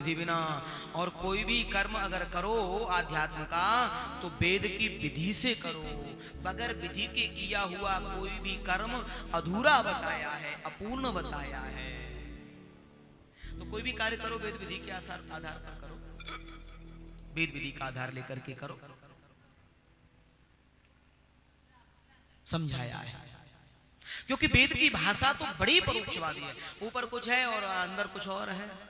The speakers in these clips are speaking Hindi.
विधि बिना। और कोई भी कर्म अगर करो आध्यात्म का तो वेद की विधि से करो। बगैर विधि के किया हुआ कोई भी कर्म अधूरा बताया है, अपूर्ण बताया है। तो कोई भी कार्य करो वेद विधि के आधार पर करो, वेद विधि का आधार लेकर के करो, समझाया है। क्योंकि वेद की भाषा तो बड़ी परोक्षवादी है, ऊपर कुछ है और अंदर कुछ और है।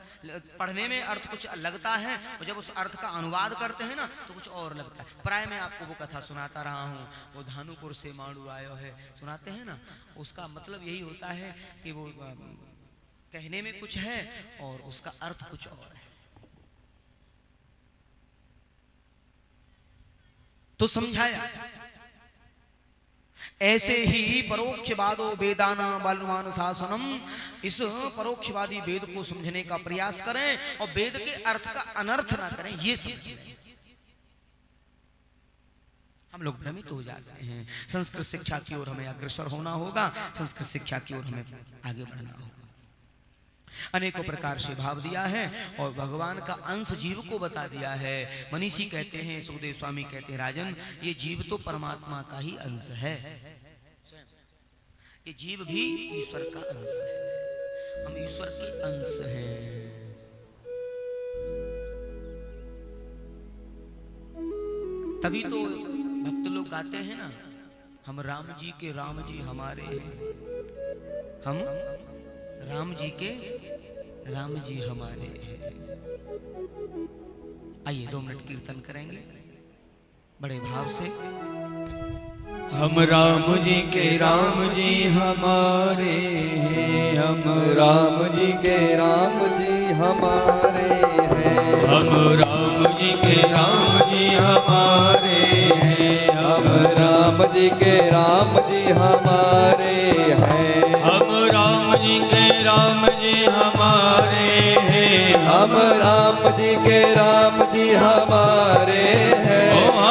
पढ़ने में अर्थ कुछ लगता है और जब उस अर्थ का अनुवाद करते हैं ना तो कुछ और लगता है। प्राय मैं आपको वो कथा सुनाता रहा हूँ, वो धानुपुर से मांडू आयो है, सुनाते हैं ना, उसका मतलब यही होता है कि वो कहने में कुछ है और उसका अर्थ कुछ और है। तो समझाया ऐसे ही परोक्षवादो वेदाना बालमानुशासनम, इस परोक्षवादी वेद को समझने का प्रयास करें और वेद के अर्थ का अनर्थ ना करें, ये समझें। हम लोग भ्रमित हो जाते हैं। संस्कृत शिक्षा की ओर हमें अग्रसर होना होगा, संस्कृत शिक्षा की ओर हमें आगे बढ़ना होगा। अनेकों प्रकार से भाव दिया है और भगवान का अंश जीव को बता दिया है। मनीषी कहते हैं, सुखदेव स्वामी कहते हैं, राजन ये जीव तो परमात्मा का ही अंश है, ये जीव भी ईश्वर का अंश है, हम ईश्वर के अंश हैं। तभी तो भक्त लोग गाते हैं ना, हम राम जी के राम जी हमारे हैं, हम राम जी के राम जी हमारे हैं। आइए 2 मिनट कीर्तन करेंगे बड़े भाव से। हम राम जी के राम जी हमारे हैं, हम राम जी के राम जी हमारे हैं, हम राम जी के राम जी हमारे हैं, हम राम जी के राम जी हमारे हैं, हम राम जी के राम जी हमारे हैं, हम राम जी के राम जी हमारे हैं, हम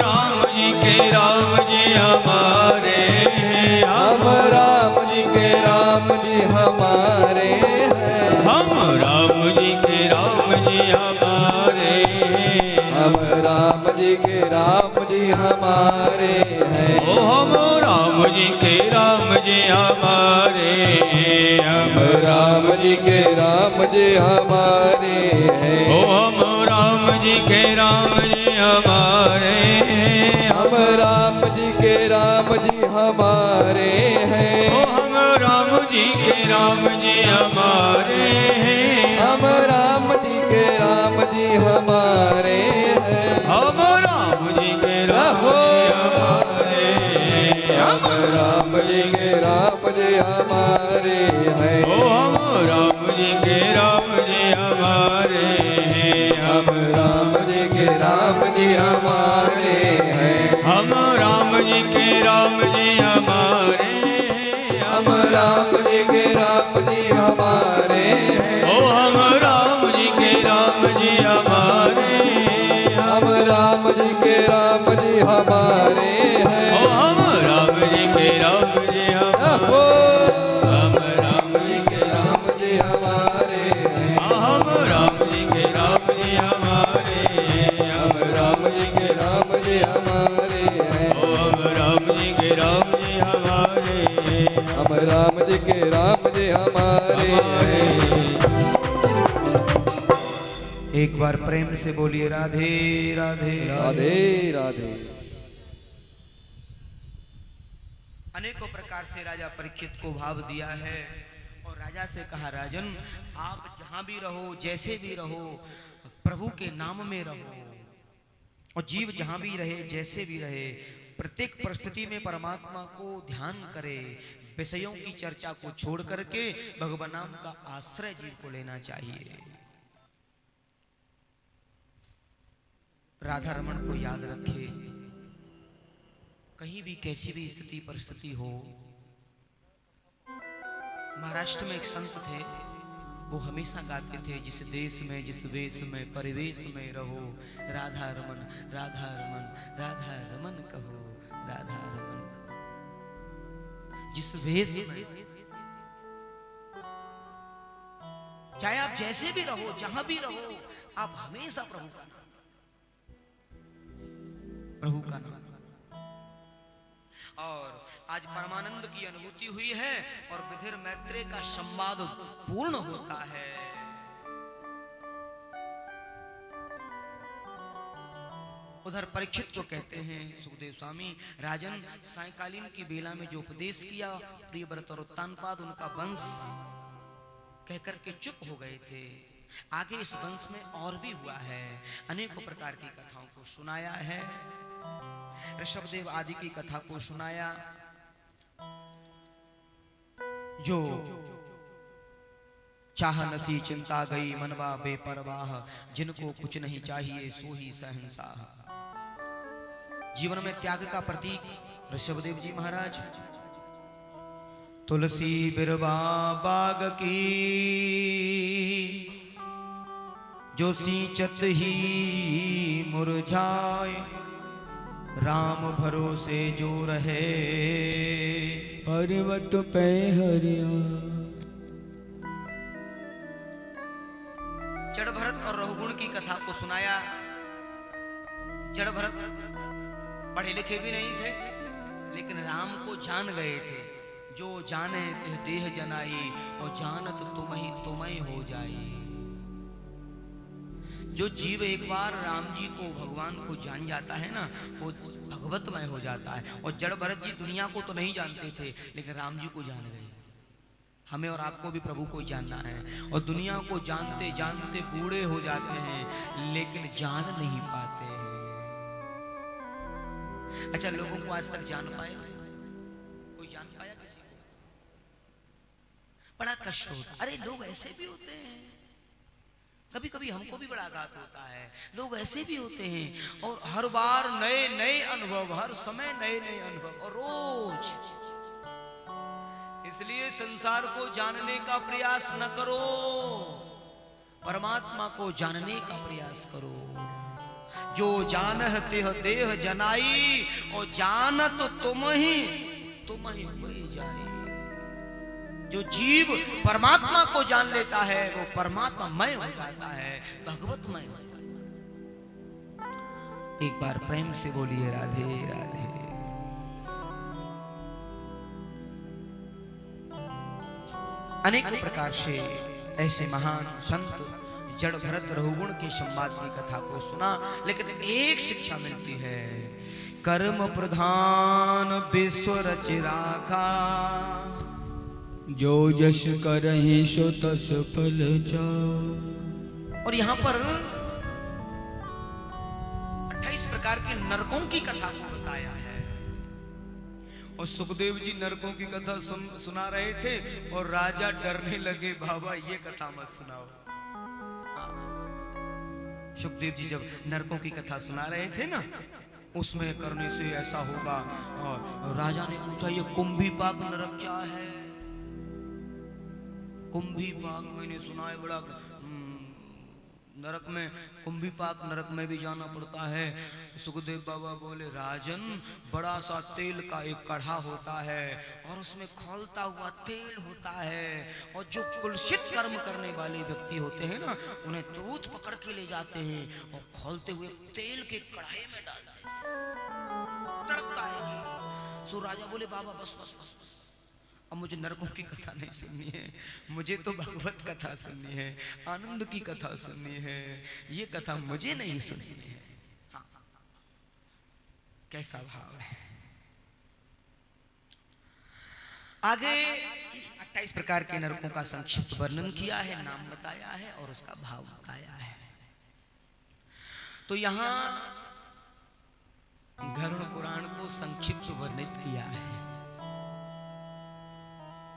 राम जी के राम जी हमारे हैं, हम राम जी के राम जी हमारे हैं, हम राम जी के राम जी हमारे हैं, हम राम जी के राम जी हमारे हैं, ओ हम राम जी के राम जी हमारे हैं, हम राम जी के राम जी हमारे हैं, ओ हम राम जी के राम जी हमारे हैं, हम राम जी के राम जी हमारे हैं, ओ हम राम जी के राम जी हमारे हैं, हम राम जी के राम जी हमारे हैं, हम राम जी के राम जी हमारे हैं, हम राम जी के राम जी हमारे हैं, ओ हम राम जी के राम जी हमारे हैं, हम राम जी के राम जी हमारे हैं, हम राम जी के राम जी हमारे हैं, हम राम जी के राम जी हमारे हैं, ओ हम राम जी के राम जी हमारे हैं, हम राम जी के राम जी हमारे हैं, ओ हम राम जी के राम जी हमारे, हम राम जी के राम जी हमारे हैं, हम राम जी के राम जी हमारे हैं, हम राम जी के राम जी हमारे हैं, ओ हम राम जी के राम जी हमारे हैं, हम राम जी के राम जी हमारे हैं। एक बार प्रेम से बोलिए राधे राधे राधे राधे। अनेकों प्रकार से राजा परीक्षित को भाव दिया है और राजा से कहा, राजन आप जहां भी रहो, जैसे भी रहो, प्रभु के नाम में रहो, और जीव जहां भी रहे, जैसे भी रहे, प्रत्येक परिस्थिति में परमात्मा को ध्यान करे, विषयों की चर्चा को छोड़ करके भगवान नाम का आश्रय जीव को लेना चाहिए। राधा रमन को याद रखे, कहीं भी कैसी भी स्थिति परिस्थिति हो। महाराष्ट्र में एक संत थे, वो हमेशा गाते थे, जिस देश में जिस वेश में परिवेश में रहो, राधा रमन राधा रमन राधा रमन कहो, राधा रमन कहो। जिस वेश में चाहे आप जैसे भी रहो, जहां भी रहो, आप हमेशा प्रभु का नाम। और आज परमानंद की अनुभूति हुई है और विधिर मैत्रेय का संवाद पूर्ण होता है। उधर परीक्षित को कहते हैं सुखदेव स्वामी, राजन सायकालीन की बेला में जो उपदेश किया प्रियव्रत और उत्तानपाद उनका वंश कहकर के चुप हो गए थे। आगे इस वंश में और भी हुआ है, अनेकों प्रकार की कथाओं को सुनाया है, ऋषभदेव आदि की कथा को सुनाया। जो चाह नसी चिंता गई मनवा बेपरवाह, जिनको कुछ नहीं चाहिए सो ही सहनशाह। जीवन में त्याग का प्रतीक ऋषभदेव जी महाराज। तुलसी बिरवा बाग की जो सींचत ही मुरझाए, राम भरोसे जो रहे पर्वत पे हरिया। जड़ भरत और रहुगुण की कथा को सुनाया। जड़ भरत पढ़े लिखे भी नहीं थे, लेकिन राम को जान गए थे। जो जाने ते देह जनाई और जानत तुम्हें हो जाई। जो जीव एक बार राम जी को भगवान को जान जाता है ना, वो भगवतमय हो जाता है। और जड़ भरत जी दुनिया को तो नहीं जानते थे, लेकिन राम जी को जान गए। हमें और आपको भी प्रभु को जानना है, और दुनिया को जानते जानते बूढ़े हो जाते हैं, लेकिन जान नहीं पाते हैं। अच्छा, लोगों को आज तक जान पाए? कोई जान पाया किसी को? बड़ा कष्ट होता। अरे लोग ऐसे भी होते हैं, कभी कभी हमको भी बड़ा आघात होता है। लोग ऐसे भी होते हैं, और हर बार नए नए अनुभव, हर समय नए नए अनुभव, और रोज। इसलिए संसार को जानने का प्रयास न करो, परमात्मा को जानने का प्रयास करो। जो जानह तिह देह जनाई, और जानत तुम ही हुए जाए। जो जीव परमात्मा को जान लेता है, वो परमात्मामय हो जाता है, भगवतमय हो जाता है। एक बार प्रेम से बोलिए राधे राधे। अनेक प्रकार से ऐसे महान संत जड़ भरत रहुगुण के संवाद की कथा को सुना, लेकिन एक शिक्षा मिलती है, कर्म प्रधान विश्व रच राखा, जो जश करहि सो तस फल जाओ। और यहाँ पर 28 प्रकार के नरकों की कथा को बताया है। और सुखदेव जी नरकों की कथा सुना रहे थे, और राजा डरने लगे, बाबा ये कथा मत सुनाओ। सुखदेव जी जब नरकों की कथा सुना रहे थे ना, उसमें करने से ऐसा होगा। और राजा ने पूछा, ये कुंभीपाक नरक क्या है? कुंभीपाक मैंने सुना है, बड़ा नरक में, कुंभीपाक नरक में भी जाना पड़ता है। सुखदेव बाबा बोले, राजन बड़ा सा तेल का एक कढ़ा होता है, और उसमें खौलता हुआ तेल होता है, और जो कुलसित कर्म करने वाले व्यक्ति होते हैं ना, उन्हें दूध पकड़ के ले जाते हैं और खौलते हुए तेल के कढ़ाई में डालते हैं, तड़कता है जी। सो राजा बोले, बाबा बस बस बस बस, अब मुझे नरकों की कथा नहीं सुननी है, मुझे तो भगवत कथा सुननी है, आनंद की कथा सुननी है, ये कथा मुझे नहीं सुननी है। हाँ, कैसा भाव है। आगे 28 प्रकार के नरकों का संक्षिप्त वर्णन किया है, नाम बताया है और उसका भाव बताया है। तो यहां गरुड़ पुराण को संक्षिप्त वर्णित किया है,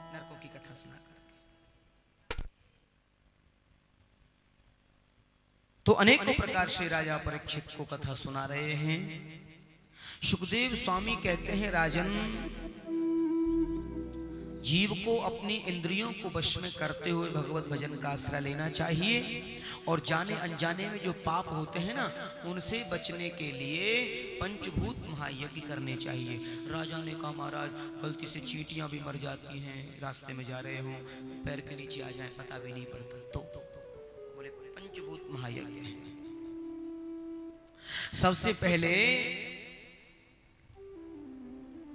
नरकों की कथा सुना करके। तो अनेकों प्रकार से राजा परीक्षित को कथा सुना रहे हैं। सुखदेव स्वामी कहते हैं, राजन जीव को अपनी इंद्रियों को वश में करते हुए भगवत भजन का आश्रय लेना चाहिए, और जाने अनजाने में जो पाप होते हैं ना, उनसे बचने के लिए पंचभूत महायज्ञ करने चाहिए। राजा ने कहा, महाराज गलती से चींटियां भी मर जाती हैं, रास्ते में जा रहे हो, पैर के नीचे आ जाए पता भी नहीं पड़ता, तो पंचभूत महायज्ञ है। सबसे पहले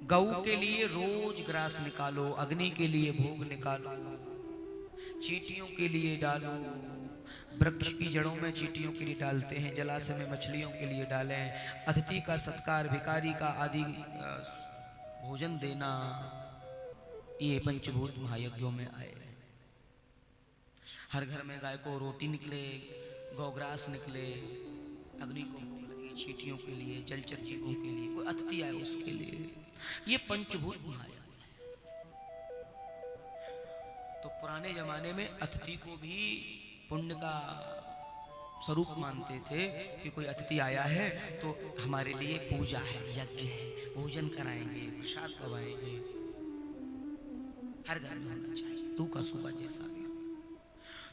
गौ के लिए रोज ग्रास निकालो, अग्नि के लिए भोग निकालो, चींटियों के लिए डालो, वृक्ष की जड़ों में चींटियों के लिए डालते हैं, जलाशय में मछलियों के लिए डालें, अतिथि का सत्कार, भिखारी का आदि भोजन देना, ये पंचभूत महायज्ञों में आए। हर घर में गाय को रोटी निकले, गौग्रास निकले, अग्नि को भोग लगे, चींटियों के लिए, जलचर जीवों के लिए, कोई अतिथि आए उसके लिए, ये पंचभूत महायज्ञ। तो पुराने जमाने में अतिथि को भी पुण्य का स्वरूप मानते थे कि कोई अतिथि आया है तो हमारे लिए पूजा है, यज्ञ है, भोजन कराएंगे, प्रसाद पवाएंगे। हर घर में होना चाहिए, तू का सूबा जैसा भी।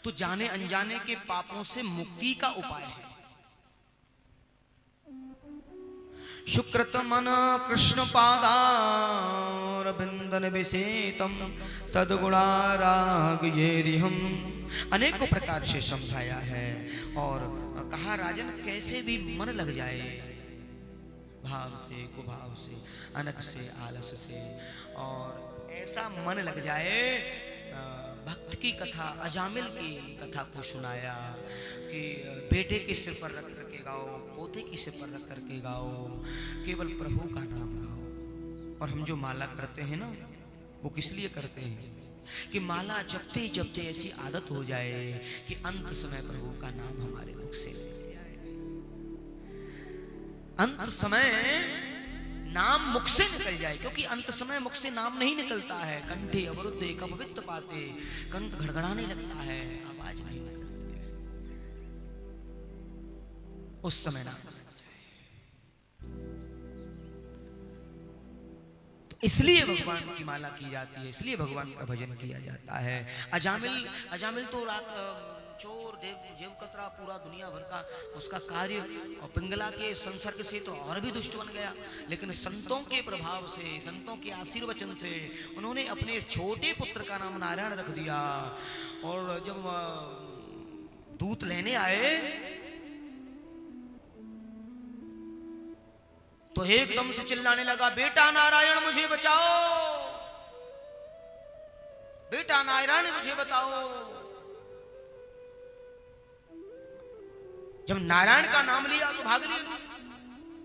तो जाने अनजाने के पापों से मुक्ति का उपाय है। शुक्रतमन कृष्ण पादारविंदन विसेतम तदगुणाराग ये रिहम, अनेकों प्रकार से समझाया है और कहा राजन कैसे भी मन लग जाए, भाव से, कुभाव से, अनक से, आलस से, और ऐसा मन लग जाए। भक्त की कथा, अजामिल की कथा को सुनाया कि बेटे के सिर पर रख करके गाओ, पोते के सिर पर रख करके गाओ, केवल प्रभु का नाम गाओ। और हम जो माला करते हैं ना, वो किस लिए करते हैं कि माला जपते ही जपते ऐसी आदत हो जाए कि अंत समय प्रभु का नाम हमारे मुख से निकल जाए। अंत समय नाम मुख से निकल जाए, क्योंकि अंत समय मुख से नाम नहीं निकलता है। कंठे अवरुद्धे कपवित्त पाते, कंठ घड़घड़ाने लगता है, आवाज नहीं निकलती है। उस समय नाम इसलिए भगवान की माला की जाती है, इसलिए भगवान का भजन किया जाता है। अजामिल तो रात चोर जेवकतरा पूरा दुनिया भर का उसका कार्य, और पिंगला के संसर्ग से तो और भी दुष्ट बन गया। लेकिन संतों के प्रभाव से, संतों के आशीर्वचन से उन्होंने अपने छोटे पुत्र का नाम नारायण रख दिया। और जब दूत लेने आए तो एकदम से चिल्लाने लगा, बेटा नारायण मुझे बचाओ, बेटा नारायण मुझे बताओ। जब नारायण का नाम लिया तो भाग लिया,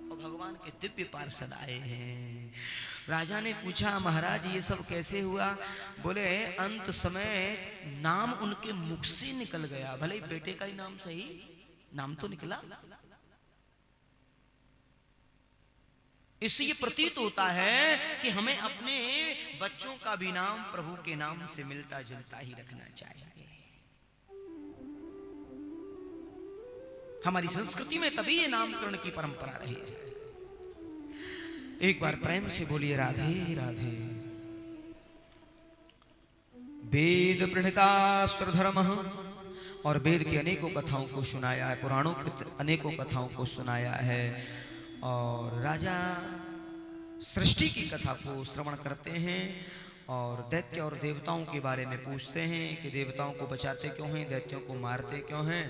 और भगवान के दिव्य पार्षद आए हैं। राजा ने पूछा, महाराज ये सब कैसे हुआ? बोले अंत समय नाम उनके मुख से निकल गया। भले बेटे का ही नाम सही, नाम तो निकला। इससे ये प्रतीत होता है कि हमें अपने बच्चों का भी नाम प्रभु के नाम से मिलता जुलता ही रखना चाहिए। हमारी संस्कृति में तभी ये नामकरण की परंपरा रही है। एक बार प्रेम से बोलिए राधे राधे। वेद प्रणीतास्त्र धर्म, और वेद की अनेकों कथाओं को सुनाया है, पुराणों की अनेकों कथाओं को सुनाया है। और राजा सृष्टि की कथा को श्रवण करते हैं और दैत्य और देवताओं के बारे में पूछते हैं कि देवताओं को बचाते क्यों हैं, दैत्यों को मारते क्यों हैं,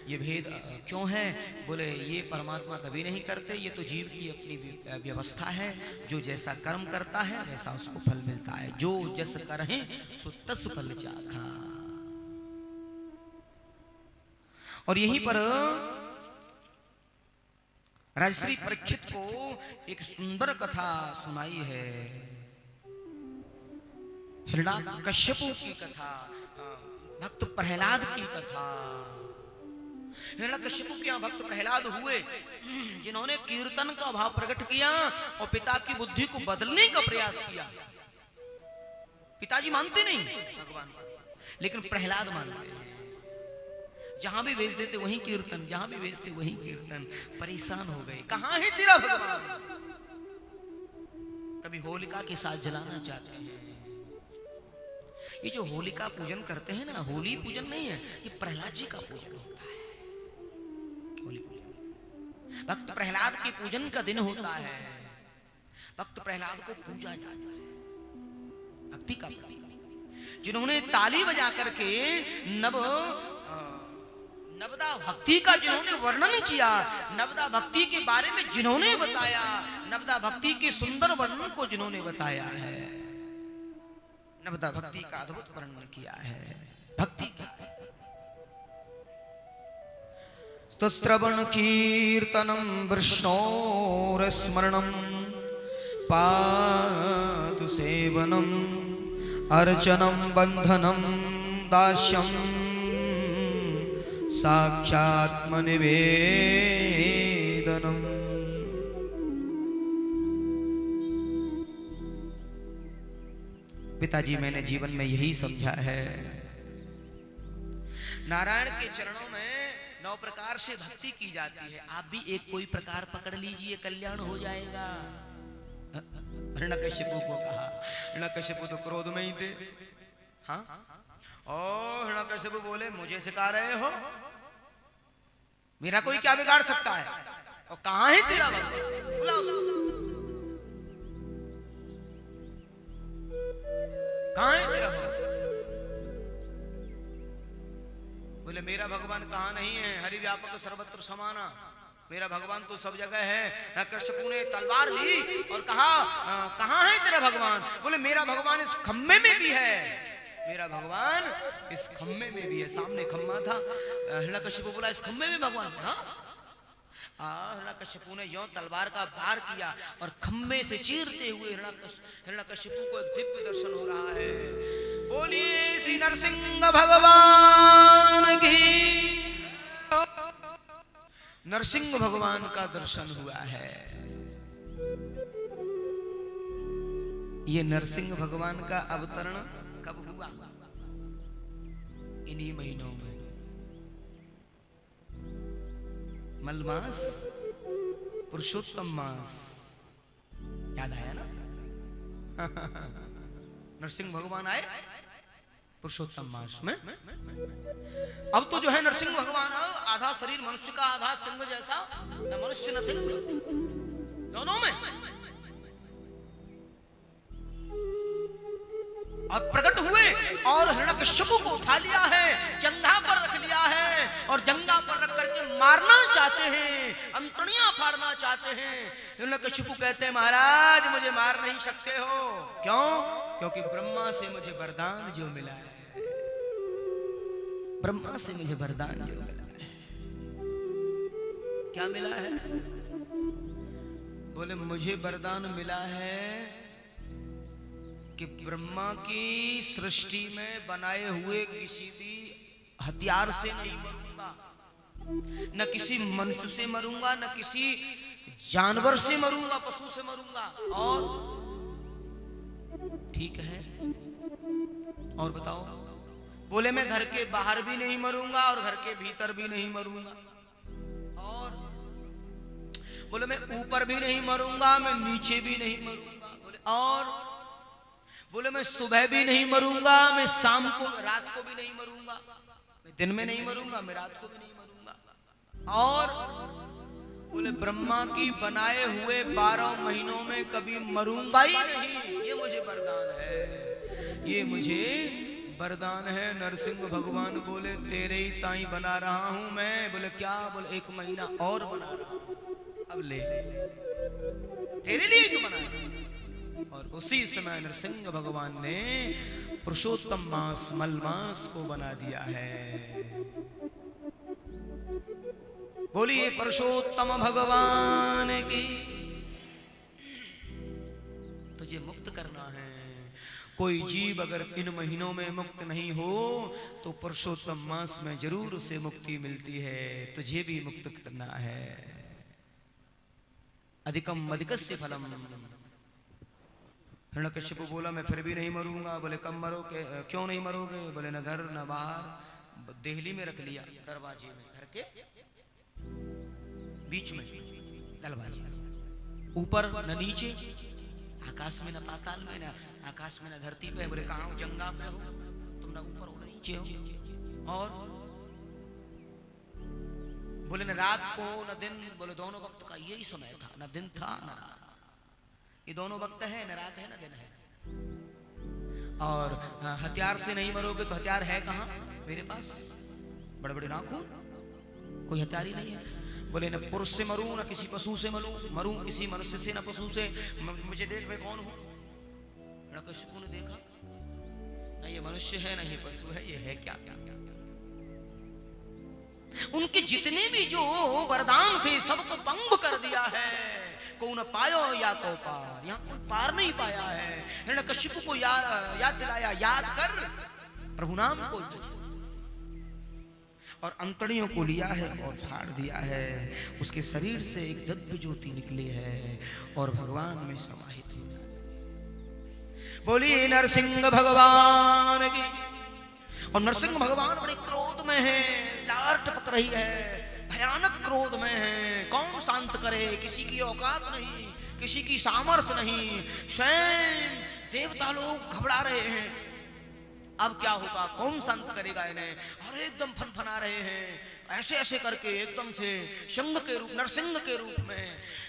ये भेद क्यों है? बोले ये परमात्मा कभी नहीं करते, ये तो जीव की अपनी व्यवस्था है। जो जैसा कर्म करता है वैसा उसको फल मिलता है। जो जस करहि सो तस फल चाखा। और यहीं पर राजश्री परीक्षित को एक सुंदर कथा सुनाई है, हिरण्याकश्यपु की कथा, भक्त प्रहलाद की कथा। हिरण्याकश्यपु के यहाँ भक्त प्रहलाद हुए जिन्होंने कीर्तन का भाव प्रकट किया और पिता की बुद्धि को बदलने का प्रयास किया। पिताजी मानते नहीं भगवान, लेकिन प्रहलाद मानते हैं। जहां भी भेज देते वहीं कीर्तन, जहां भी भेजते वहीं कीर्तन। परेशान हो गए, कहां है तेरा भगवान? कभी होलिका के साथ जलाना चाहते हैं। ये जो होलिका पूजन करते हैं ना, होली पूजन नहीं है, ये प्रहलाद जी का पूजन होता है। होली पूजन भक्त प्रहलाद के पूजन का दिन होता है। भक्त प्रहलाद को पूजा जाता है, भक्ति का प्रतीक। जिन्होंने ताली बजा करके नवदा भक्ति का जिन्होंने वर्णन किया, नवदा भक्ति के बारे में जिन्होंने बताया, नवदा भक्ति के सुंदर वर्णन को जिन्होंने बताया है, नवदा भक्ति का अद्भुत वर्णन किया है। भक्ति का स्तोत्रवण कीर्तनम विष्णोर स्मरणम पादु सेवनम अर्चनम बंधनम दास्यम साक्षात्मनिवेदनम। पिताजी मैंने जीवन में यही समझा है, नारायण के चरणों में 9 प्रकार से भक्ति की जाती है। आप भी एक कोई प्रकार पकड़ लीजिए, कल्याण हो जाएगा। हिरण्यकशिपु को कहा, हिरण्यकशिपु तो क्रोध में ही थे। हाँ, और हिरण्यकशिपु बोले मुझे सिखा रहे हो, मेरा कोई क्या बिगाड़ सकता है, और कहां है तेरा भगवान, बुला उसको, कहां है तेरा भगवान? बोले मेरा भगवान कहां नहीं है, हरि व्यापक सर्वत्र समाना, मेरा भगवान तो सब जगह है। कश्यपु ने तलवार ली और कहा कहां है तेरा भगवान? बोले मेरा भगवान इस खम्भे में भी है, मेरा भगवान इस खम्भे में भी है। सामने खम्भा था, हिरण्यकशिपु बोला इस खम्भे में भगवान है। हाँ, हिरण्यकशिपु ने यों तलवार का वार किया और खम्भे से चीरते हुए हिरण्यकशिपु को एक दिव्य दर्शन हो रहा है। बोलिए श्री नरसिंह भगवान की। नरसिंह भगवान का दर्शन हुआ है। ये नरसिंह भगवान का अवतरण कब हुआ? इन्हीं महीनों में, मलमास, पुरुषोत्तम मास। याद आया ना? नरसिंह भगवान आए पुरुषोत्तम मास में। अब तो जो है नरसिंह भगवान आधा शरीर मनुष्य का, आधा सिंह जैसा, न मनुष्य न सिंह, दोनों में, और प्रकट हुए और हिरण्यकशिपु को उठा लिया है, जंघा पर रख लिया है, और जंघा पर रख करके मारना चाहते हैं, अंतड़ियां फाड़ना चाहते हैं। हिरण्यकशिपु कहते हैं महाराज मुझे मार नहीं सकते हो। क्यों? क्योंकि ब्रह्मा से मुझे वरदान जो मिला है, ब्रह्मा से मुझे वरदान जो मिला है। क्या मिला है? बोले मुझे वरदान मिला है कि ब्रह्मा की सृष्टि में बनाए हुए किसी भी हथियार से नहीं मरूंगा, न किसी मनुष्य से मरूंगा, न किसी जानवर से मरूंगा, पशु से मरूंगा। और ठीक है, और बताओ? बोले मैं घर के बाहर भी नहीं मरूंगा और घर के भीतर भी नहीं मरूंगा। और बोले मैं ऊपर भी नहीं मरूंगा, मैं नीचे भी नहीं मरूंगा। बोले और? बोले मैं सुबह भी नहीं मरूंगा, मैं शाम को, रात को भी नहीं मरूंगा, मैं दिन में नहीं मरूंगा, मैं रात को भी नहीं मरूंगा। और बोले ब्रह्मा की बनाए हुए 12 महीनों में कभी मरूंगा ही नहीं। ये मुझे वरदान है, ये मुझे वरदान है। नरसिंह भगवान बोले तेरे ही ताई बना रहा हूं मैं। बोले क्या? बोले 1 महीना और बना रहा हूं, अब ले, तेरे लिए क्यों बना रहा? और उसी समय नरसिंह भगवान ने पुरुषोत्तम मास, मलमास को बना दिया है। बोलिए पुरुषोत्तम भगवान की। तुझे मुक्त करना है। कोई जीव अगर इन महीनों में मुक्त नहीं हो तो पुरुषोत्तम मास में जरूर उसे मुक्ति मिलती है। तुझे भी मुक्त करना है। अधिकम अधिकस्य फलम। हिरण्यकशिपु बोला मैं फिर भी नहीं मरूंगा। बोले कब मरोगे? क्यों नहीं मरोगे? बोले न घर न बाहर, देहली में रख लिया, दरवाजे में, घर के बीच में दरवाजे, ऊपर न नीचे, आकाश में न पाताल में, न आकाश में न धरती पे। बोले कहाँ हो? जंगा पे हो तुम, न ऊपर हो न नीचे हो। और बोले न रात को न दिन। बोले दोनों वक्त का यही समय था, न दिन था न रात। ये दोनों वक्त है, न रात है न दिन है। और हथियार से नहीं मरोगे तो हथियार है कहाँ? मेरे पास बड़े बड़े नाखून, कोई हथियार ही नहीं है। बोले न पुरुष से मरूं, न किसी पशु से मरूं, किसी मनुष्य से, न पशु से। मुझे देख मैं कौन हूं? हिरण्यकशिपु ने देखा, न ये मनुष्य है, न ये पशु है, ये है क्या? उनके जितने भी जो वरदान थे सबको भंग कर दिया है। को न पायो या को पार, यहाँ कोई पार नहीं पाया है। हिरण्यकशिपु को याद दिलाया, याद कर प्रभु नाम को, और अंतड़ियों को लिया है और फाड़ दिया है। उसके शरीर से एक दिव्य ज्योति निकली है और भगवान में समाहित हो गई। बोली नरसिंह भगवान की। और नरसिंह भगवान बड़े क्रोध में है, डार टपक रही है, भयानक क्रोध में है। कौन शांत करे? किसी की औकात नहीं, किसी की सामर्थ्य नहीं। स्वयं देवता लोग घबरा रहे हैं, अब क्या होगा, कौन शांत करेगा इन्हें? और एकदम फनफना रहे हैं, ऐसे ऐसे करके एकदम से सिंह के रूप, नरसिंह के रूप में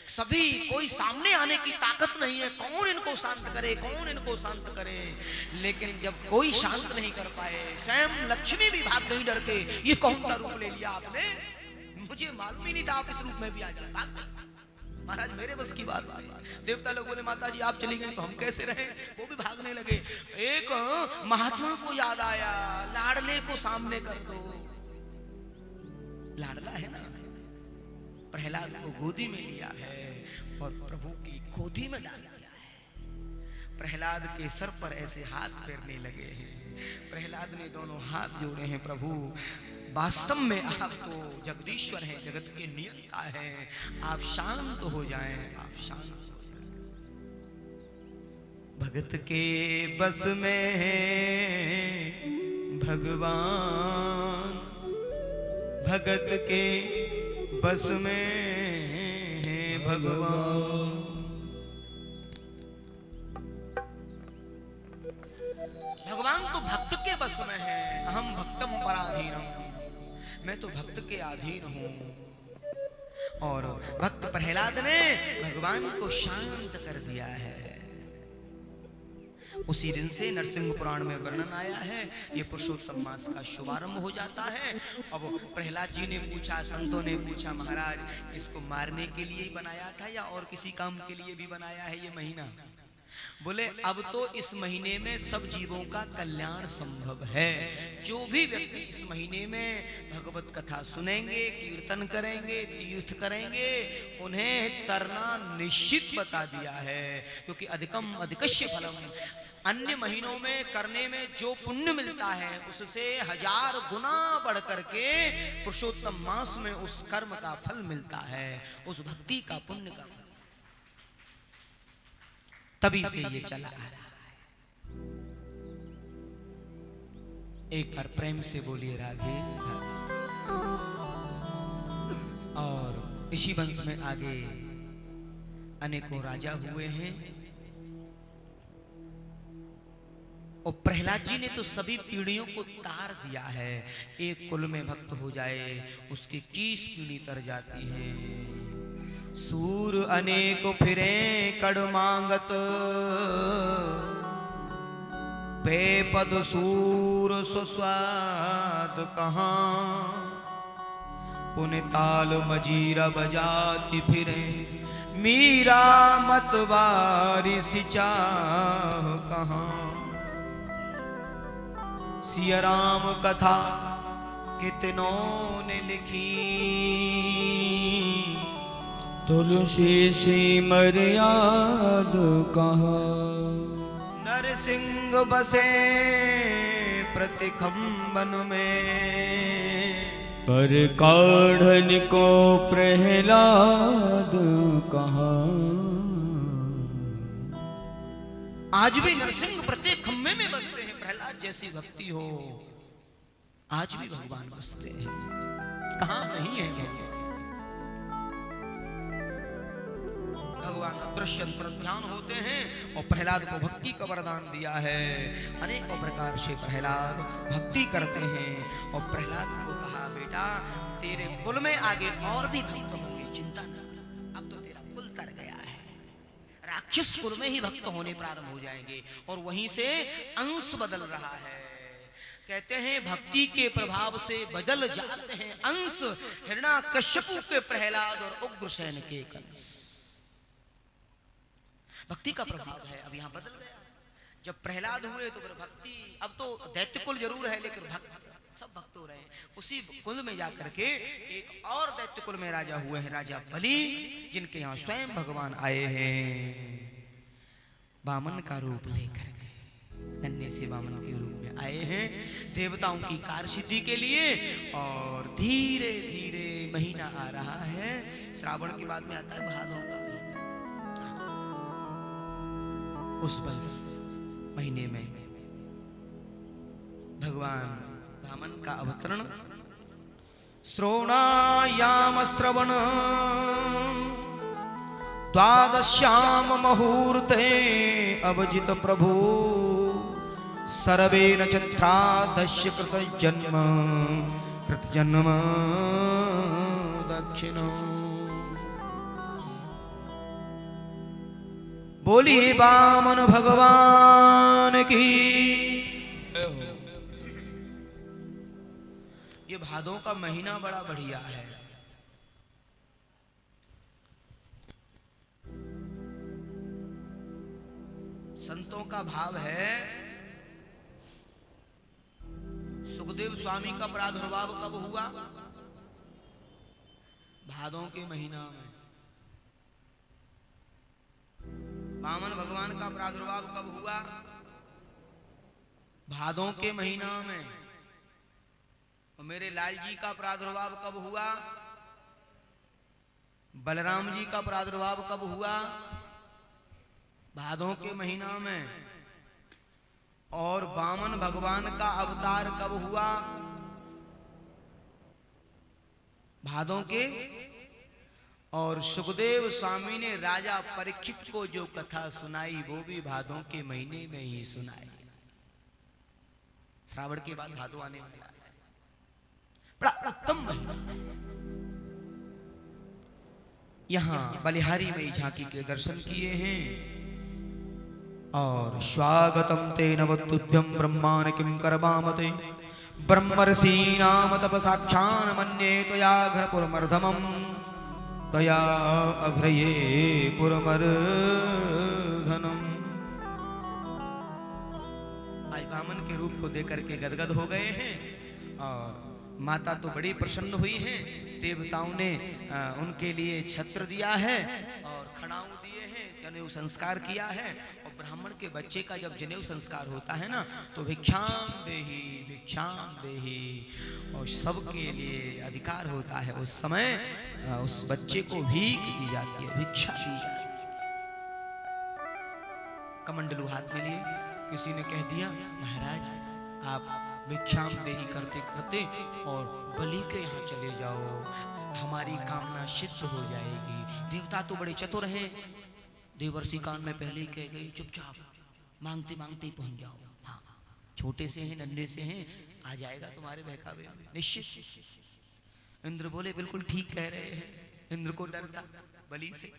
सभी, कोई सामने आने की ताकत नहीं है। कौन इनको शांत करे, कौन इनको शांत करे? लेकिन जब कोई शांत नहीं कर पाए, स्वयं लक्ष्मी भी भाग गई डर के। ये कौन सा रूप ले लिया आपने? मुझे मालूम ही नहीं था आप इस रूप में भी आ जाए। महाराज मेरे बस की बात नहीं। देवता लोग बोले माता जी आप चली गई तो हम कैसे रहे? वो भी भागने लगे। एक महात्मा को याद आया, लाडले को सामने कर दो। लाडला है ना, प्रहलाद को गोदी में लिया है और प्रभु की गोदी में डाल दिया है। प्रहलाद के सर पर ऐसे हाथ फेरने लगे हैं। प्रहलाद ने दोनों हाथ जोड़े हैं। प्रभु वास्तव में आप तो जगदीश्वर हैं, जगत के नियंता हैं। आप शांत हो जाएं, आप शांत हो जाएं। भगत के बस में है भगवान, भगत के बस में है भगवान। भगवान तो भक्त के बस में है। हम भक्तम पराधीनम, मैं तो भक्त के अधीन हूं। और भक्त प्रहलाद ने भगवान को शांत कर दिया है। उसी दिन से नरसिंह पुराण में वर्णन आया है। ये पुरुषोत्तम मास का शुभारंभ हो जाता है। अब प्रहलाद जी ने पूछा, संतों ने पूछा, महाराज इसको मारने के लिए ही बनाया था या और किसी काम के लिए भी बनाया है ये महीना? बोले अब तो इस महीने में सब जीवों का कल्याण संभव है। जो भी व्यक्ति इस महीने में भगवत कथा सुनेंगे, कीर्तन करेंगे, तीर्थ करेंगे, उन्हें तरना निश्चित बता दिया है। क्योंकि अधिकम अधिकस्य फलम, अन्य महीनों में करने में जो पुण्य मिलता है उससे 1000 गुना बढ़ करके पुरुषोत्तम मास में उस कर्म का फल मिलता है, उस भक्ति का, पुण्य का। तभी से ये चला आ रहा है। एक बार प्रेम से बोलिए राधे। और इसी वंश में आगे अनेकों राजा हुए हैं। और प्रहलाद जी ने तो सभी पीढ़ियों को तार दिया है। एक कुल में भक्त हो जाए उसकी 20 पीढ़ी तर जाती है। सूर अनेक फिरे कड़ मांगत, पे पद सूर सुस्वाद कहाँ। पुन ताल मजीरा बजाती फिरे, मीरा मतवारी सिचाह कहाँ। सिया राम कथा कितनों ने लिखी, तुलसी सी मर्याद कहा। नरसिंह बसे प्रतिखंबन में, पर काढ़न को प्रहलाद कहा। आज भी नरसिंह प्रत्येक खम्भे में बसते हैं। प्रहलाद जैसी भक्ति हो, आज भी भगवान बसते हैं। कहां नहीं है भगवान? अदृश्य प्रध्यान होते हैं और प्रहलाद को भक्ति का वरदान दिया है। अनेकों प्रकार से प्रहलाद भक्ति करते हैं। और प्रहलाद को कहा बेटा तेरे कुल में आगे और भी भक्त होंगे, चिंता न कर। अब तो तेरा कुल तर गया है, राक्षस कुल में ही भक्त होने प्रारंभ हो जाएंगे और वहीं से अंश बदल रहा है। कहते हैं भक्ति के प्रभाव से बदल जाते हैं अंश, हिरण्याकश्यपु के प्रहलाद और उग्रसेन के कंस। भक्ति का प्रभाव है। अब यहां बदल गया। जब प्रहलाद हुए तो फिर भक्ति, अब तो दैत्य कुल जरूर है लेकिन भक्त सब भक्त हो रहे हैं। उसी कुल में जाकर के एक और दैत्य कुल में राजा हुए हैं, राजा बलि, जिनके यहाँ स्वयं भगवान आए हैं वामन का रूप लेकर के। नन्हे से वामन के रूप में आए हैं देवताओं की कार्य सिद्धि के लिए। और धीरे धीरे महीना आ रहा है, श्रावण के बाद में आता है भादों का महीना। उस बस महीने में भगवान वामन का अवतरण। श्रोणायाम श्रवण द्वादश्याम मुहूर्ते अवजित प्रभु सर्वेन चित्रादश्य कृत जन्म दक्षिण। बोलिए वामन भगवान की। ये भादों का महीना बड़ा बढ़िया है। संतों का भाव है, सुखदेव स्वामी का प्रादुर्भाव कब हुआ? भादों के महीना में। वामन भगवान का प्रादुर्भाव कब हुआ? भादों के महीना में। और मेरे लाल जी का प्रादुर्भाव कब हुआ? बलराम जी का प्रादुर्भाव कब हुआ? भादों के महीना में। और वामन भगवान का अवतार कब हुआ? भादों के। और सुखदेव स्वामी ने राजा परीक्षित को जो कथा सुनाई वो भी भादों के महीने में ही सुनाई। श्रावण के बाद भादो आने वाला है, बड़ा उत्तम महीना। यहां बलिहारी में झांकी के दर्शन किए हैं। और स्वागतम ते नवतुभ्यं ब्रह्माण किं करवामते ब्रह्मर्षीणाम तपसाक्षान् मन्ये त्वया घ्रपुरमर्धमं त्वया अघ्रये पुरमर्धनम्। आज वामन के रूप को देकर के गदगद हो गए हैं। और माता तो बड़ी प्रसन्न हुई हैं। देवताओं ने उनके लिए छत्र दिया है और खड़ाऊ दिए हैं, जनेऊ संस्कार किया है। और ब्राह्मण के बच्चे का जब जनेऊ संस्कार होता है ना तो भिक्षाम देही, और सबके लिए अधिकार होता है। उस समय उस बच्चे को भीख दी जाती है, भिक्षा दी जाती है। कमंडलू हाथ में लिए किसी ने कह दिया, महाराज आप भिक्षाम देही करते करते और बलि के यहाँ चले जाओ, हमारी कामना सिद्ध हो जाएगी। देवता तो बड़े चतुर हैं। देवर्षि कान में पहले ही कह गई, चुपचाप मांगते मांगते ही पहुंच जाओ। हाँ, छोटे से हैं, नन्हे से हैं, आ जाएगा तुम्हारे बहकावे में निश्चित। इंद्र बोले बिल्कुल ठीक कह रहे हैं। इंद्र को डर था बलि से।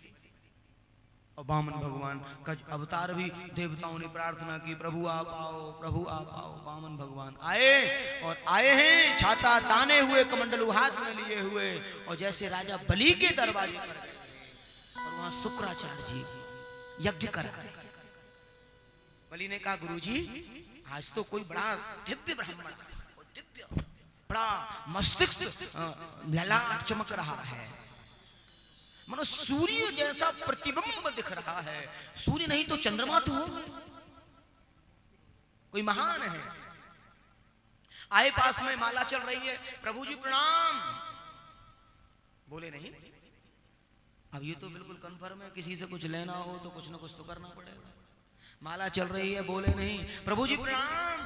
और वामन भगवान का अवतार भी देवताओं ने प्रार्थना की, प्रभु आप आओ, प्रभु आप आओ। वामन भगवान आए और आए हैं छाता ताने हुए, कमंडलू हाथ में लिए हुए। और जैसे राजा बलि के दरवाजे पर गए और वहां शुक्राचार्य जी यज्ञ कर रहे। बलि ने कहा, गुरुजी आज तो कोई बड़ा दिव्य ब्राह्मण, दिव्य बड़ा मस्तिष्क ललाट चमक रहा है, मानो सूर्य जैसा प्रतिबिंब दिख रहा है। सूर्य नहीं तो चंद्रमा तो हो, कोई महान है। आए पास में माला चल रही है, प्रभु जी प्रणाम। बोले नहीं। अब ये तो बिल्कुल कंफर्म है, किसी से कुछ लेना हो तो कुछ ना कुछ तो करना पड़ेगा। माला चल रही है, बोले नहीं, प्रभु जी प्रणाम।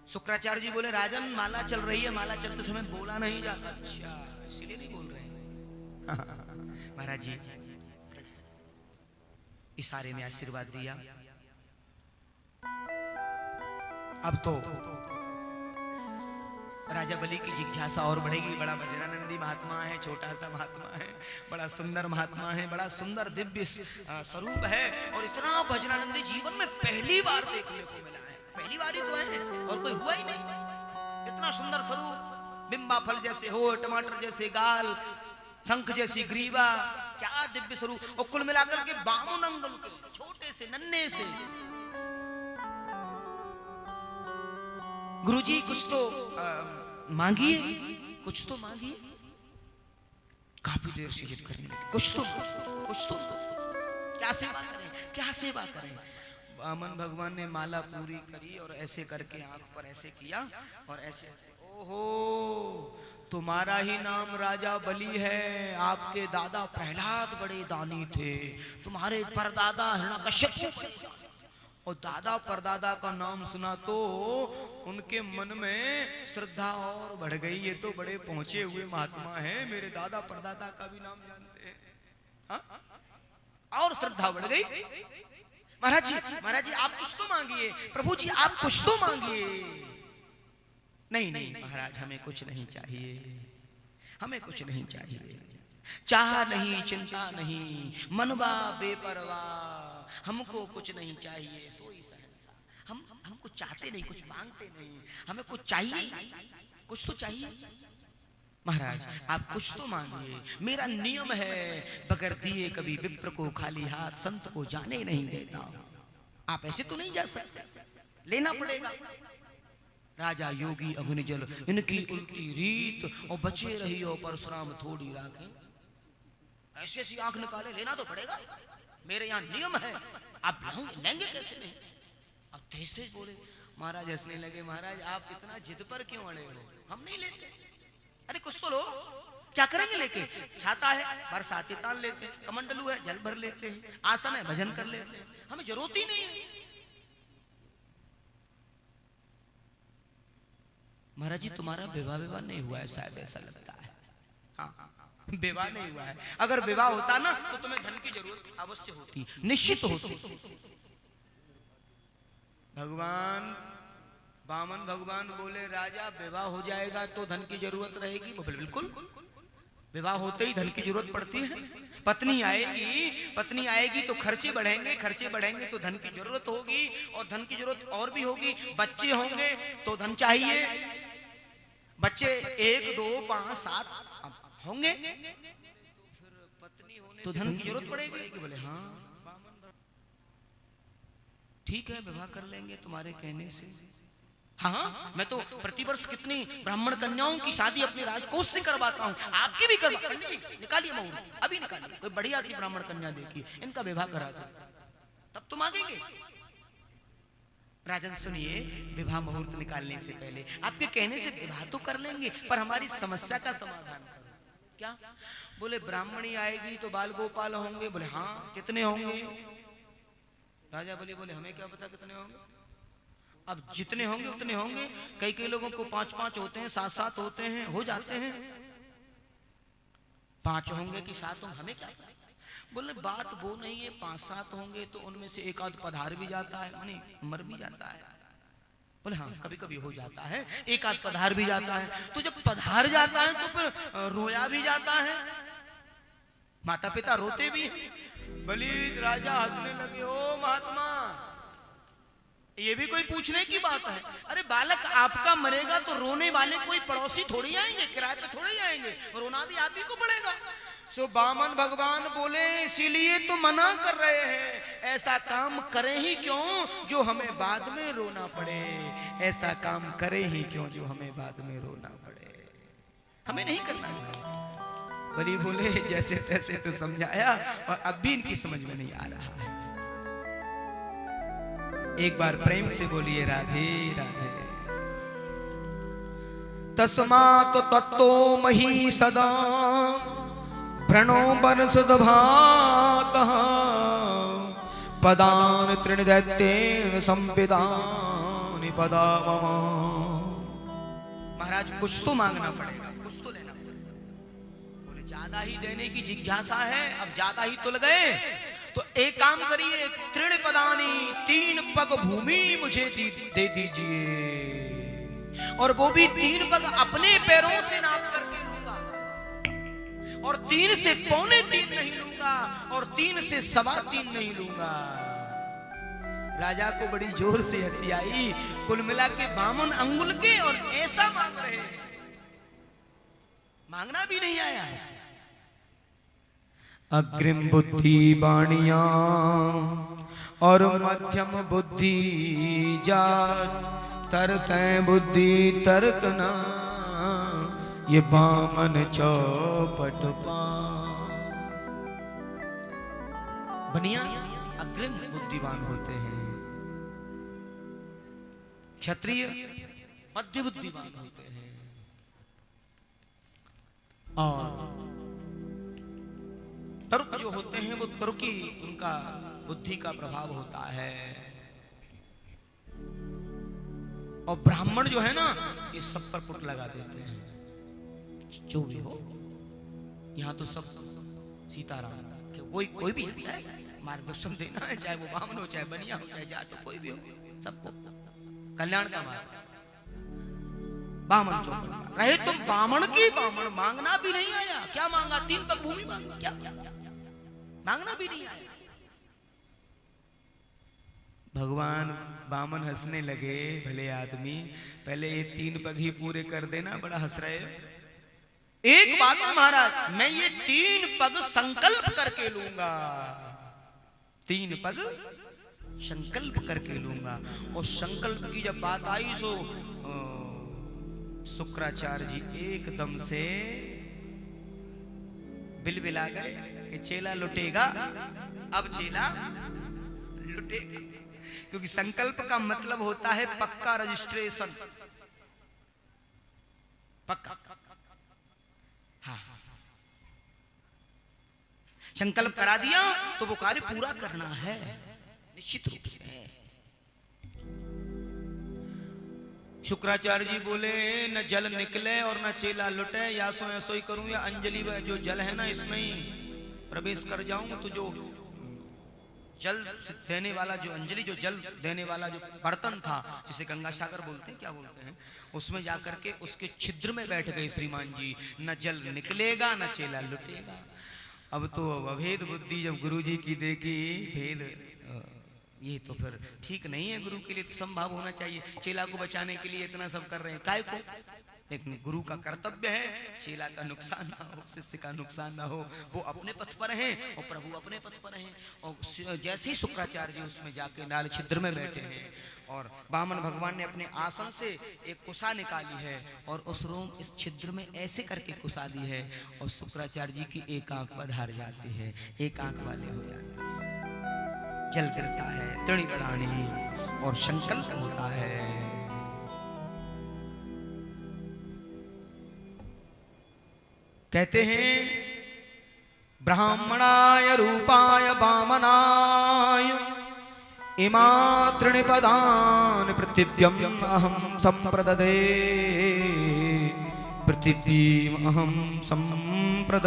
शुक्राचार्य जी बोले, राजन माला चल रही है, माला चलते समय बोला नहीं जाता। अच्छा, इसलिए नहीं बोल रहे हैं। महाराज जी इशारे में आशीर्वाद दिया। अब तो राजा बलि की जिज्ञासा और बढ़ेगी। बड़ा वज्रानंदी महात्मा है, छोटा सा महात्मा है, बड़ा सुंदर महात्मा है, बड़ा सुंदर दिव्य स्वरूप है, और इतना वज्रानंदी जीवन में पहली बार देखने को मिला है। पहली बार ही तो है, और कोई हुआ ही नहीं। इतना सुंदर स्वरूप, बिंबा फल जैसे हो, टमाटर जैसे गाल, शंख जैसी ग्रीवा, क्या दिव्य स्वरूप। और कुल मिलाकर के 52 अंगुल के छोटे से नन्हे से। गुरुजी कुछ तो मांगिए, कुछ तो मांगिए। काफी देर से जिद करने लगे, कुछ तो क्या सेवा करें, क्या सेवा करें। वामन भगवान ने माला पूरी करी और ऐसे करके आंख पर ऐसे किया और ऐसे, ओहो तुम्हारा ही नाम राजा बलि है। आपके दादा प्रहलाद बड़े दानी थे, तुम्हारे परदादा हिरण्यकश्यप, और दादा परदादा का नाम सुना तो उनके मन में श्रद्धा और बढ़ गई। ये तो बड़े पहुंचे हुए महात्मा हैं, मेरे दादा परदादा का भी नाम जानते हैं। हाँ? और श्रद्धा बढ़ गई। महाराज जी आप कुछ तो मांगिए, प्रभु जी आप कुछ तो मांगिए। नहीं नहीं महाराज, हमें कुछ नहीं चाहिए, हमें कुछ नहीं चाहिए। चाह नहीं, चिंता नहीं, मनवा बेपरवाह, हमको कुछ नहीं चाहिए, सोई सहनसा। हम कुछ चाहते नहीं, कुछ मांगते नहीं, हमें कुछ चाहिए, कुछ तो चाहिए। महाराज आप कुछ तो मांगिए, मेरा नियम है बगैर दिए कभी विप्र को खाली हाथ संत को जाने नहीं देता। आप ऐसे तो नहीं जा सकते, लेना पड़ेगा। राजा योगी अग्निजल इनकी उल्टी रीत, और बचे रही हो परशुराम थोड़ी राखें। ऐसे ऐसी आंख निकाले, लेना तो पड़ेगा, मेरे यहाँ नियम है। आप लेंगे कैसे नहीं। अब तेज तेज बोले। महाराज हंसने लगे, महाराज आप इतना जिद पर क्यों अड़े हो, हम नहीं लेते। अरे कुछ तो लो, क्या करेंगे लेके। छाता है बरसाती तान लेते हैं, कमंडलू है जल भर लेते हैं, आसन है भजन कर लेते हैं, हमें जरूरत ही नहीं है। महाराज जी तुम्हारा विवाह नहीं हुआ है शायद, ऐसा लगता है। हाँ विवाह नहीं हुआ है। अगर विवाह होता ना तो तुम्हें धन की जरूरत अवश्य होती, निश्चित होती। भगवान वामन भगवान बोले राजा विवाह हो जाएगा तो धन की जरूरत रहेगी। बोले बिल्कुल, विवाह होते ही धन की जरूरत पड़ती है। पत्नी आएगी तो खर्चे बढ़ेंगे, खर्चे बढ़ेंगे तो धन की जरूरत होगी, और धन की जरूरत और भी होगी। बच्चे होंगे तो धन चाहिए, बच्चे 1 2 5 7 होंगे तो फिर पत्नी होने तो धन की जरूरत पड़ेगी। बोले हाँ ठीक है, विवाह कर लेंगे तुम्हारे कहने से। हाँ मैं तो प्रतिवर्ष कितनी ब्राह्मण कन्याओं की शादी अपने राजकोष से करवाता हूँ, आपकी भी करवा। निकालिए मुहूर्त, अभी निकालिए, कोई बढ़िया सी ब्राह्मण कन्या देखिए, इनका विवाह करा दो, तब तुम मांगेंगे। राजन सुनिए, विवाह मुहूर्त निकालने से पहले आपके कहने से विवाह तो कर लेंगे, पर हमारी समस्या का समाधान करो। क्या? बोले ब्राह्मणी आएगी तो बाल गोपाल होंगे। बोले हाँ कितने होंगे। राजा बोले हमें क्या पता कितने होंगे। अब जितने होंगे उतने होंगे। कई लोगों को 5-5 होते हैं, 7-7 होते हैं, हो जाते हैं। 5 होंगे कि 7 होंगे हमें क्या पता। बोले बात वो नहीं है, 5-7 होंगे तो उनमें से एक आध पधार भी जाता है, माने मर भी जाता है। बोले हाँ कभी कभी हो जाता है, एक आध पधार भी जाता है। तो जब पधार जाता है तो फिर रोया भी जाता है, माता पिता रोते भी। बलि राजा हंसने लगे, ओ महात्मा ये भी कोई पूछने की बात है। अरे बालक आपका मरेगा तो रोने वाले कोई पड़ोसी थोड़ी आएंगे, किराए पे थोड़ी आएंगे, रोना भी आप ही को पड़ेगा। सो वामन भगवान बोले इसीलिए तो मना कर रहे हैं, ऐसा काम करें ही क्यों जो हमें बाद में रोना पड़े। ऐसा काम करें ही क्यों जो हमें बाद में रोना पड़े, हमें नहीं करना है। बलि बोले जैसे तैसे तो समझाया, और अब भी इनकी समझ में नहीं आ रहा है। एक बार प्रेम से बोलिए राधे राधे। तस्मात् तत्तो मही सदा प्रणोबन सुदभातः पदान त्रिणदैत्येन संविदानि पदा मम। महाराज कुछ तो मांगना पड़ेगा, कुछ तो लेना पड़ेगा। बोले ज्यादा ही देने की जिज्ञासा है, अब ज्यादा ही तुल गए तो एक काम करिए, 3 पदानी 3 पग भूमि मुझे दे दीजिए। और वो भी 3 पग अपने पैरों से नाप करके लूंगा, और 3 से 3.25 नहीं लूंगा, और 3 से 3.25 नहीं लूंगा। राजा को बड़ी जोर से हंसी आई। कुल मिला के 52 अंगुल के और ऐसा मांग रहे हैं, मांगना भी नहीं आया। अग्रिम बुद्धि बाणिया और मध्यम बुद्धि जात, तर्क बुद्धि तर्क ना, ये बामन चौपट पा। बनिया अग्रिम बुद्धिमान होते हैं, क्षत्रिय मध्य बुद्धिमान होते हैं, और तर्क जो होते हैं वो तर्की, उनका बुद्धि का प्रभाव होता है। और ब्राह्मण जो है ना, ये सब पर पुट लगा देते हैं। जो भी हो, यहाँ तो सब सीताराम, कोई भी है, मार्गदर्शन देना है, चाहे वो ब्राह्मण हो, चाहे बनिया हो, चाहे जाट हो, कोई भी हो, सबको कल्याण का मार्ग। बामन चौक रहे तुम बामन की बामन, मांगना भी नहीं आया। क्या मांगा? 3 पग भूमि मांगा, क्या मांगना भी नहीं आया। भगवान बामन हंसने लगे, भले आदमी, पहले ये 3 पग ही पूरे कर देना, बड़ा हंस रहे। एक बात है महाराज, मैं ये 3 पग संकल्प करके लूंगा, 3 पग संकल्प करके लूंगा। और संकल्प की जब बात आई सो शुक्राचार्य जी एकदम से बिलबिला गए कि चेला लुटेगा, अब चेला लुटेगा। क्योंकि संकल्प का मतलब होता है पक्का रजिस्ट्रेशन, पक्का। हाँ, संकल्प करा दिया तो वो कार्य पूरा करना है, निश्चित रूप से। शुक्राचार्य जी बोले, न जल निकले और न चेला लुटे, या सो ऐसो ही करूं, या अंजलि जो जल है ना इसमें ही प्रवेश कर जाऊं, तो जो जल देने वाला, जो अंजलि, जो जल देने वाला जो बर्तन था, जिसे गंगा सागर बोलते हैं, क्या बोलते हैं, उसमें जाकर के उसके छिद्र में बैठ गए श्रीमान जी। न जल निकलेगा न चेला लुटेगा। अब तो अभेद बुद्धि जब गुरु जी की देखी, भेद, ये तो फिर ठीक नहीं है। गुरु के लिए तो संभाव होना चाहिए, चेला को बचाने के लिए इतना सब कर रहे हैं, काय को? लेकिन गुरु का कर्तव्य है चेला का नुकसान ना हो, शिष्य का नुकसान ना हो। वो अपने पथ पर हैं और प्रभु अपने पथ पर हैं। और जैसे ही शुक्राचार्य जी उसमें जाके नाल छिद्र में बैठे हैं, और वामन भगवान ने अपने आसन से एक कुशा निकाली है, और उस रोम इस छिद्र में ऐसे करके कुशा दी है, और शुक्राचार्य जी की एक आंख बधार जाती है, एक आंख वाले हो जाते हैं, जल गिरता है, तृणी प्रधानी, और संकल्प होता है। कहते हैं ब्राह्मणाय रूपाय वामनाय इमा तृणिपदान पृथिव्यम अहम संप्रददे, पृथिवीम अहम संप्रददे।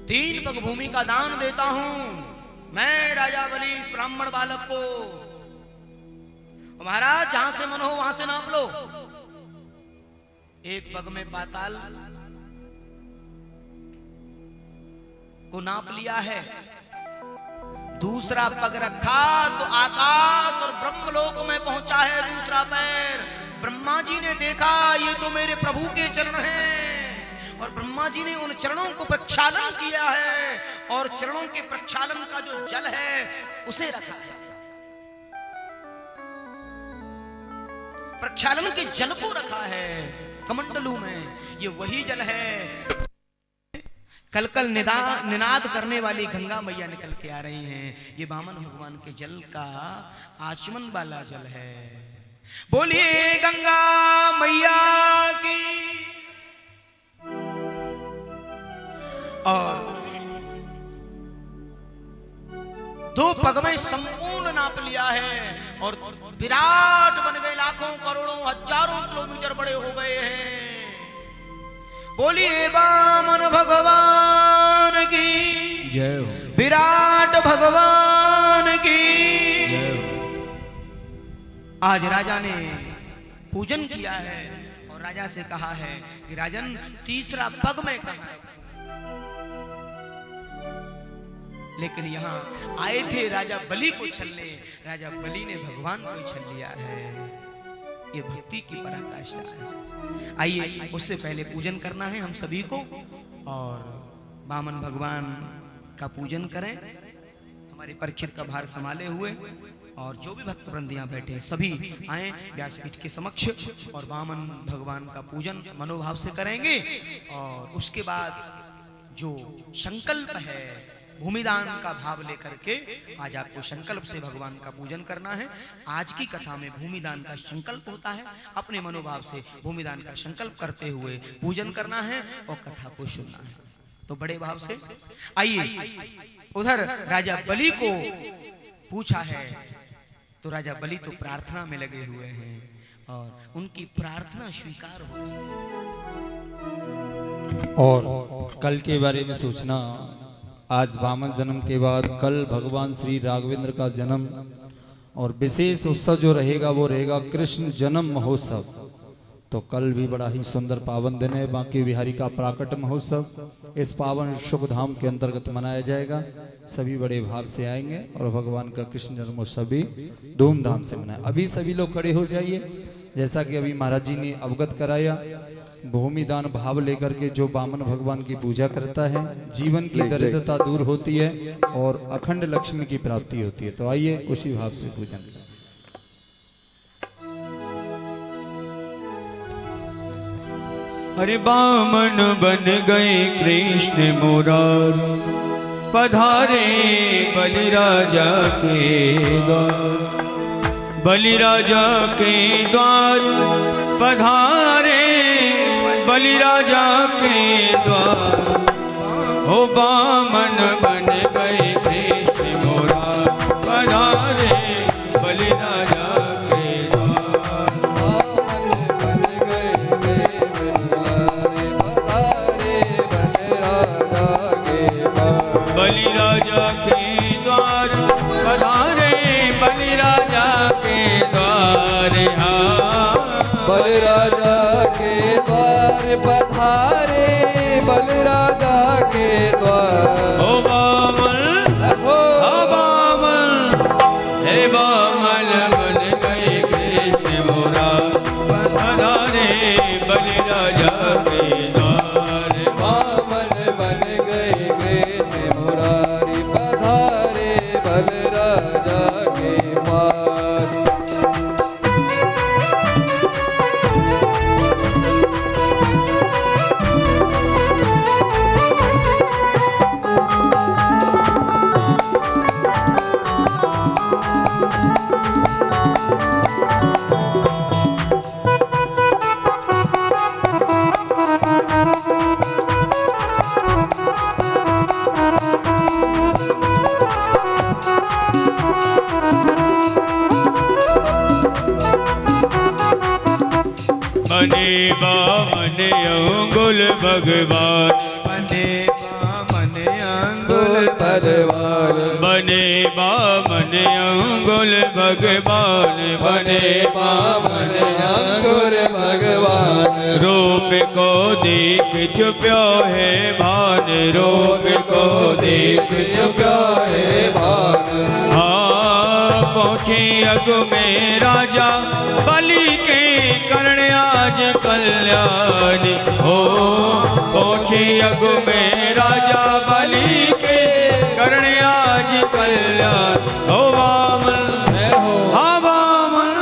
3 पग भूमि का दान देता हूं मैं राजा बलि इस ब्राह्मण बालक को। महाराज जहां से मन हो वहां से नाप लो। एक पग में पाताल को नाप लिया है, दूसरा पग रखा तो आकाश और ब्रह्मलोक में पहुंचा है दूसरा पैर। ब्रह्मा जी ने देखा ये तो मेरे प्रभु के चरण हैं, और ब्रह्मा जी ने उन चरणों को प्रक्षालन किया है, और चरणों के प्रक्षालन का जो जल है उसे रखा है, प्रक्षालन के जल को रखा है कमंडलू में। ये वही जल है, कल कल निनाद करने वाली गंगा मैया निकल के आ रही हैं। ये वामन भगवान के जल का आचमन वाला जल है। बोलिए गंगा मैया की। और 2 पग में संपूर्ण नाप लिया है, और विराट बन गए, लाखों करोड़ों हजारों किलोमीटर बड़े हो गए हैं। बोलिए वामन भगवान की जय हो, विराट भगवान की जय हो। आज राजा ने पूजन किया है और राजा से कहा है कि राजन तीसरा पग मैं कहां रखूं? लेकिन यहाँ आए थे राजा बलि को छलने, राजा बलि ने भगवान को ही छल लिया है। ये भक्ति की पराकाष्ठा है। आइए उससे पहले पूजन करना है हम सभी को, और वामन भगवान का पूजन करें हमारे परीक्षित का भार संभाले हुए। और जो भी भक्त वृंद यहाँ बैठे सभी आए व्यासपीठ के समक्ष और वामन भगवान का पूजन मनोभाव से करेंगे। और उसके बाद जो संकल्प है भूमिदान का भाव लेकर के आज आपको संकल्प से भगवान का पूजन करना है। आज की कथा में भूमिदान का संकल्प होता है, अपने मनोभाव से भूमिदान का संकल्प करते हुए पूजन करना है और कथा को सुनना है। तो बड़े भाव से आइए। उधर राजा बलि को पूछा है तो राजा बलि तो प्रार्थना में लगे हुए हैं और उनकी प्रार्थना स्वीकार हो रही है। और कल के बारे में सोचना, आज वामन जन्म के बाद कल भगवान श्री राघवेंद्र का जन्म और विशेष उत्सव जो रहेगा वो रहेगा कृष्ण जन्म महोत्सव। तो कल भी बड़ा ही सुंदर पावन दिन है, बांके बिहारी का प्राकट महोत्सव इस पावन शुभ धाम के अंतर्गत मनाया जाएगा। सभी बड़े भाव से आएंगे और भगवान का कृष्ण जन्मोत्सव भी धूमधाम से मनाए। अभी सभी लोग खड़े हो जाइए। जैसा कि अभी महाराज जी ने अवगत कराया, भूमिदान भाव लेकर के जो वामन भगवान की पूजा करता है जीवन की दरिद्रता दूर होती है और अखंड लक्ष्मी की प्राप्ति होती है। तो आइए उसी भाव से पूजन करें। अरे वामन बन गए कृष्ण मुरारी, पधारे बलिराजा के द्वार, बलिराजा के द्वार पधारे बलिराजा के द्वार। हो वामन बन गए कृष्ण मुरारी, पधारे बलिराजा के द्वार। बलिराजा के द्वार पधारे बलिराजा के द्वार। बलिराजा के द्वार पधारे बलिराजा के द्वार। ओ वामन हो वामन, हे वामन बन गए कृष्ण मुरारी, पधारे बलिराजा के द्वार। वामन बन गए कृष्ण मुरारी, पधारे बलिराजा के द्वार। बने वामन अंगुल भगवान, बने वामन अंगुल भगवान, बने वामन अंगुल भगवान, बने वामन अंगुल भगवान। रूप को देख छुप्यो है भान, रूप को देख चुका है भान। पहुँचे अग में राजा बलि के कर्ण आज कल्याणी। हो पहुँचे अग में राजा बलि के कर्ण आज कल्याण। हो वामन, हाँ वामन,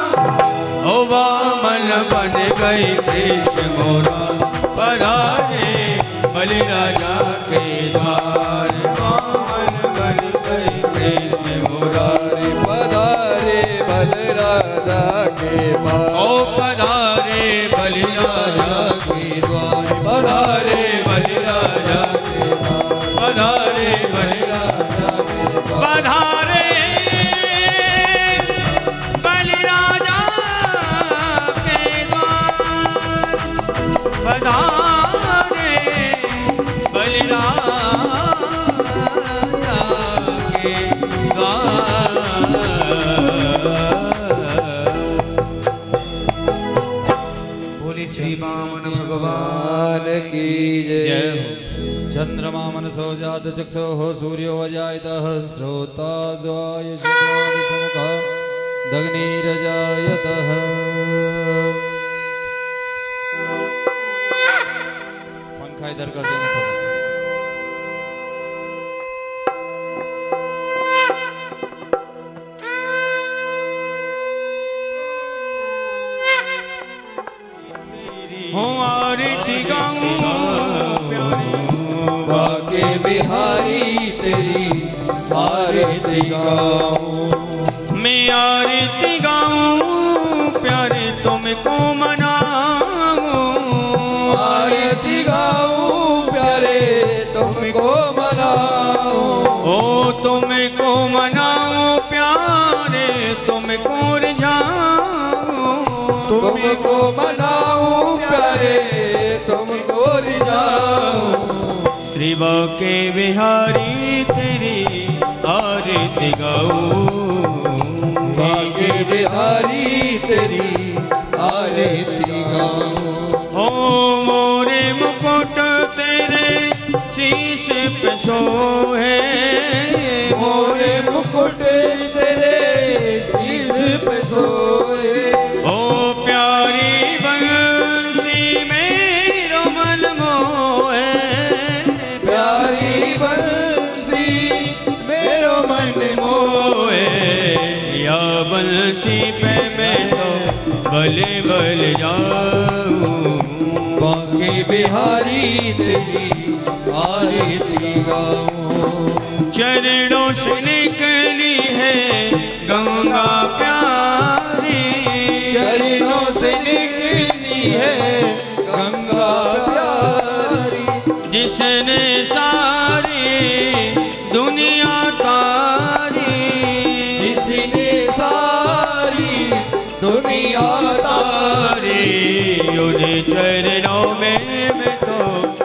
हो वामन बन गई कृष्ण मुरारी, पधारे बलिराजा के द्वार। वामन बन गई कृष्ण मुरारी, पधारे बलिराजा के द्वार। ओ पधारे बलिराजा के द्वार, पधारे बलिराजा के द्वार, पधारे बलिराजा के द्वार, पधारे बलिराजा के द्वार, पधारे बलिराजा के द्वार। बामन भगवान की जय जय। हो। चंद्रमा मनसो जात चक्षुः सूर्यो अजायतः श्रोताद्वाय समुखः दग्निरजायतः। पंखा इधर कर देना थोड़ा सा। हो आरती गाऊं बाके बिहारी तेरी आरती गाऊं। मैं आरती गाऊं प्यारे तुमको मनाऊं। आरती गाऊं प्यारे तुमको मनाऊं। ओ तुमको मनाऊं प्यारे तुमको रिझाऊं। तुमको मनाऊं प्यारे तुमको रिझाऊं। त्रिभा के बिहारी तेरी आरती गाऊं। बाके बिहारी तेरी आरती गाऊं। ओ मोरे मुकुट तेरे शीश पे सोहे। मोरे मुकुट तेरे शीश पे सोए। ओ प्यारी बंसी मेरो मन मोहे। प्यारी बंसी मेरो मन मोए। या बंसी पे मैं तो बले बल जाऊं। बाके बिहारी तेरी आरती गाऊं। चरणों से निकली है गंगा प्यारी। चरणों से निकली है गंगा प्यारी। जिसने सारी दुनिया तारी। जिसने सारी दुनिया तारी। उन्हें चरणों में मैं तो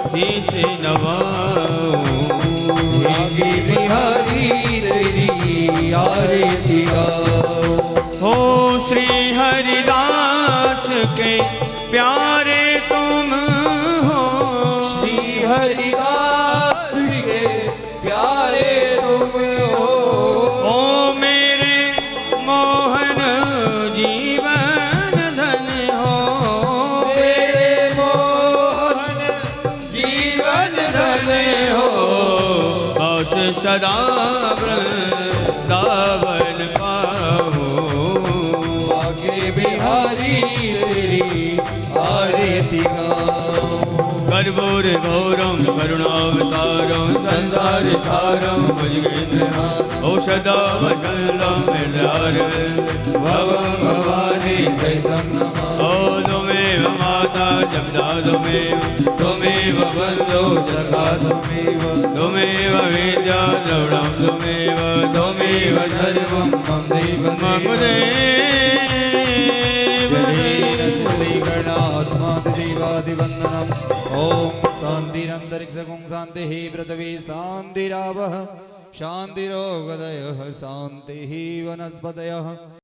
शीश नवाऊं। बाके बिहारी तेरी आरती गाऊं। हो श्री हरिदास के प्यारे तुम हो। श्री हरिदास के प्यारे तुम हो। ओ मेरे मोहन जीवन धन हो। मेरे मोहन जीवन धन हो। बस सदा वृंदावन पाओ। बाके बिहारी तेरी आरती गाऊं। कर्पूर गौरम करुणावतारम संसार सारम भुजगेन्द्रनाथ औषधावशल्यम भवं भवानी सहितं नमः। ओ त्वमेव माता जगदा त्वमेव बन्धो सखा त्वमेव। त्वमेव विद्या द्रविणं त्वमेव सर्वं मम देव मम जलेन श्रीगणात्मादिदेवादिवन्दनम्। ॐ शान्तिरन्तरिक्षगुं शान्तिः पृथिवी शान्तिरावः शान्तिरोगदयः शान्तिः वनस्पतयः।